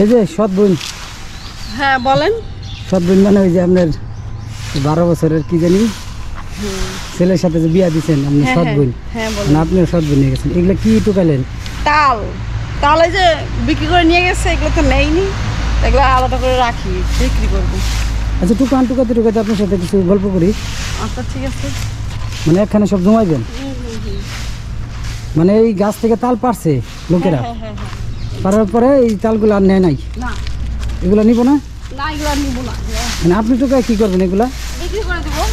এই যে সৎ বোন। হ্যাঁ বলেন। সৎ বোন মানে ওই যে আপনার 12 বছরের কি জানি ছেলের সাথে যে বিয়া দিচ্ছেন আপনি সৎ বোন। হ্যাঁ মানে আপনিও সৎ বোন নিয়ে গেছেন। এগুলো কি টুকালেন? তাল তালে যে বিক্রি করে নিয়ে গেছে, এগুলো তো নেইনি, এগুলো আলাদা করে রাখি, বিক্রি করবো। আচ্ছা টুকাতে আপনার সাথে কিছু গল্প করি। আচ্ছা ঠিক আছে। মানে একখানে সব জমাইবেন? মানে এই গাছ থেকে তাল পারছে লোকেরা, পারার পরে এই তালগুলো আর নেয় নাই? না। এগুলো নিব না? না এগুলো নিব না। মানে আপনি টুকায় কি করবেন এগুলা? বিক্রি করে দেবো।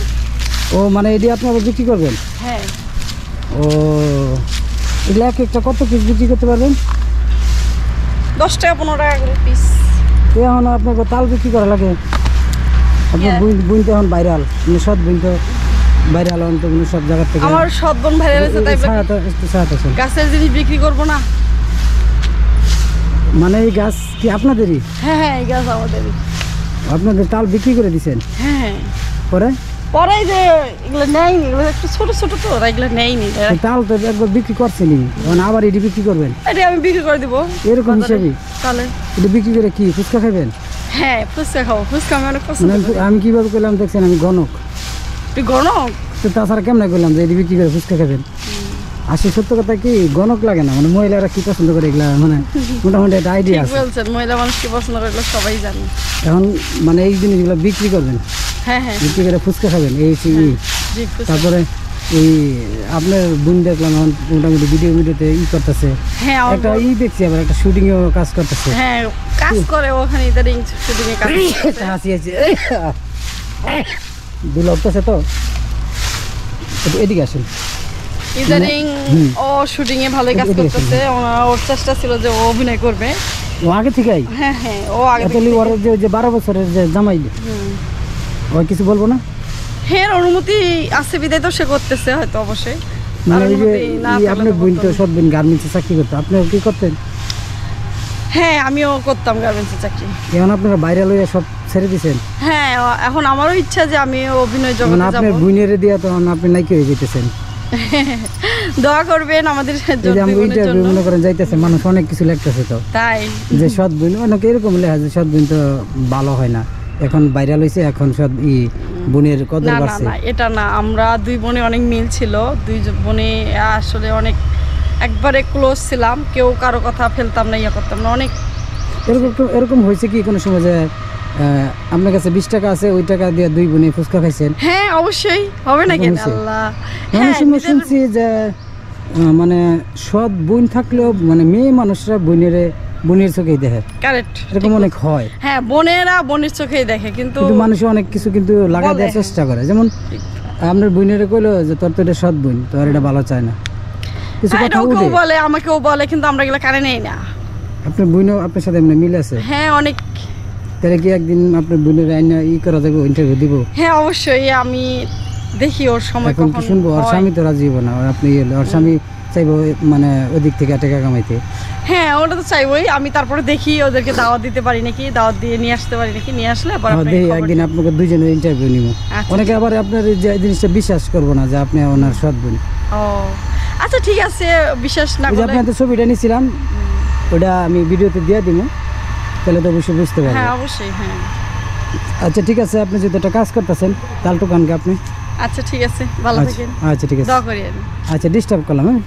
ও মানে এটি আপনি আবার বিক্রি করবেন? হ্যাঁ। ও এগুলো একটা কত পিস বিক্রি করতে পারবেন? 10 টাকা 15 টাকা করে পিস। এখন আপনাকে তাল বিক্রি করা লাগে? আপনার বুন তো এখন ভাইরাল, মানে সৎ বুন তো ভাইরাল তো সব জায়গা থেকে। আমার সৎ বোন ভাইরাল আছে, তাই গাছের জিনিস বিক্রি করবো না? মানে এই গাছ কি আপনাদেরই? হ্যাঁ এই গাছ আমাদেরই। আপনাদের তাল বিক্রি করে দিচ্ছেন? হ্যাঁ। পরে পরে যে এগুলো নেয়নি, এগুলো একটু ছোট ছোট তো, এগুলো নেয়নি। তাল তো একবার বিক্রি করছেনি, এখন আবার এটি বিক্রি করবেন? এটা আমি বিক্রি করে দিব এরকম হিসাবে? তাহলে এটা বিক্রি করে কি ফুচকা খাবেন? হ্যাঁ ফুচকা খাবো, ফুচকা আমি অনেক পছন্দ করি। আমি কিভাবে করলাম দেখছেন, আমি গণক। তুই গণক? তো তাছাড়া কেমন করলাম যে এটি বিক্রি করে ফুচকা খাবেন? আসলে সত্য কথা কি গণক লাগে না, মানে মহিলারা কি পছন্দ করে এগুলা মানে মোটামুটি একটা আইডিয়া আছে। বলছেন মহিলা মানুষ কি পছন্দ করে সবাই জানে। এখন মানে এই জিনিসগুলো বিক্রি করবেন? হ্যাঁ হ্যাঁ বিক্রি করে ফুচকা খাবেন এই তারপরে এই আপনার বোন দেখলাম মোটামুটি ভিডিওতে করতেছে। হ্যাঁ একটা দেখছি আবার একটা শুটিং এও কাজ করতেছে। হ্যাঁ কাজ করে ওখানে, ইদারিং শুটিং এ কাজ করতেছে। হাসি আছে দুল উঠতেছে তো। এদিকে আসেন। ইদারিং ও শুটিং এ ভালোই কাজ করতেছে। ওর চেষ্টা ছিল যে ও অভিনয় করবে। ও আগে থেকেই? হ্যাঁ হ্যাঁ ও আগে থেকে। ওর যে 12 বছরের যে জামাই, ও কিছু বলবো না? হ্যাঁ অনুমতি আছে বিদায় তো সে করতেছে হয়তো অবশ্যই। মানে এই যে আপনার বোন তো সৎ বোন গার্মেন্টসে চাকরি করতো, আপনিও কি করতেন? হ্যাঁ আমিও করতাম গার্মেন্টসে চাকরি। এখন আপনারা ভাইরাল হয়ে সব ছেড়ে দিয়েছেন? হ্যাঁ এখন আমারও ইচ্ছা যে আমি অভিনয় জগতে যাব। আপনার বোনের দিয়া তো আপনি নাকি হয়ে যেতেছেন। দোয়া করবেন আমাদের জন্য। মনে করেন যাইতেছে মানুষ অনেক কিছু লিখতেছে তো, তাই যে সৎ বোন অনেক এরকম লেখা যে সৎ বোন তো ভালো হয় না, এখন ভাইরাল হয়েছে, এখন সৎ বোনের কদর বাড়ছে। না এটা না, আমরা দুই বোনে অনেক মিল ছিল, দুই বোনে আসলে অনেক একবারে ক্লোজ ছিলাম, কেউ কারো কথা ফেলতাম না, ইয়ে করতাম না। অনেক এরকম হয়েছে কি কোনো সময় যে আপনার কাছে 20 টাকা আছে, ওই টাকা দিয়ে দুই বোনে ফুচকা খাইছেন? হ্যাঁ অবশ্যই, হবে না কেন? আল্লাহ হ্যাঁ শুনছি যে মানে সৎ বোন থাকলেও মানে মেয়ে মানুষরা বোনের চোখেই দেখে। কারেক্ট, এরকম অনেক হয়। হ্যাঁ বোনেরা বোনের চোখেই দেখে, কিন্তু মানুষ অনেক কিছু কিন্তু লাগা দেওয়ার চেষ্টা করে। যেমন আপনার বোনের কইলো যে তোর তো এটা সৎ বোন, তোর এটা ভালো চায় না, কিছু কথা বলে, আমাকেও বলে, কিন্তু আমরা এগুলো কানে নেই না। আপনার বোনও আপনার সাথে এমনি মিল আছে? হ্যাঁ অনেক। তাহলে কি একদিন আপনার বোনের আইনা করা যাবে, ইন্টারভিউ দিব? হ্যাঁ অবশ্যই, আমি দেখি ওর সময় এখন কি শুনবো। ওর স্বামী তো রাজি হবে না, আপনি ওর স্বামী চাইবো মানে ওই দিক থেকে টাকা কামাইতে। হ্যাঁ ওটা তো চাইবই, আমি তারপরে দেখি ওদেরকে দাওয়াত দিতে পারি নাকি, দাওয়াত দিয়ে নিয়ে আসতে পারি নাকি, নিয়ে আসলে একদিন আপনাকে দুইজনের ইন্টারভিউ নিব। অনেকে আবার আপনার যে জিনিসটা বিশ্বাস করবো না যে আপনি ওনার সৎ বোন। ও আচ্ছা ঠিক আছে, বিশ্বাস না করলে। আপনাদের ছবিটা নিয়েছিলাম, ওটা আমি ভিডিওতে দিয়ে দিব, তাহলে তো অবশ্যই বুঝতে পারবেন। হ্যাঁ অবশ্যই। হ্যাঁ আচ্ছা ঠিক আছে, আপনি যদি একটা কাজ করতেছেন তালটুকানকে আপনি। আচ্ছা ঠিক আছে, ভালো থাকেন। আচ্ছা ঠিক আছে, দোয়া করি। আচ্ছা ডিস্টার্ব করলাম। হ্যাঁ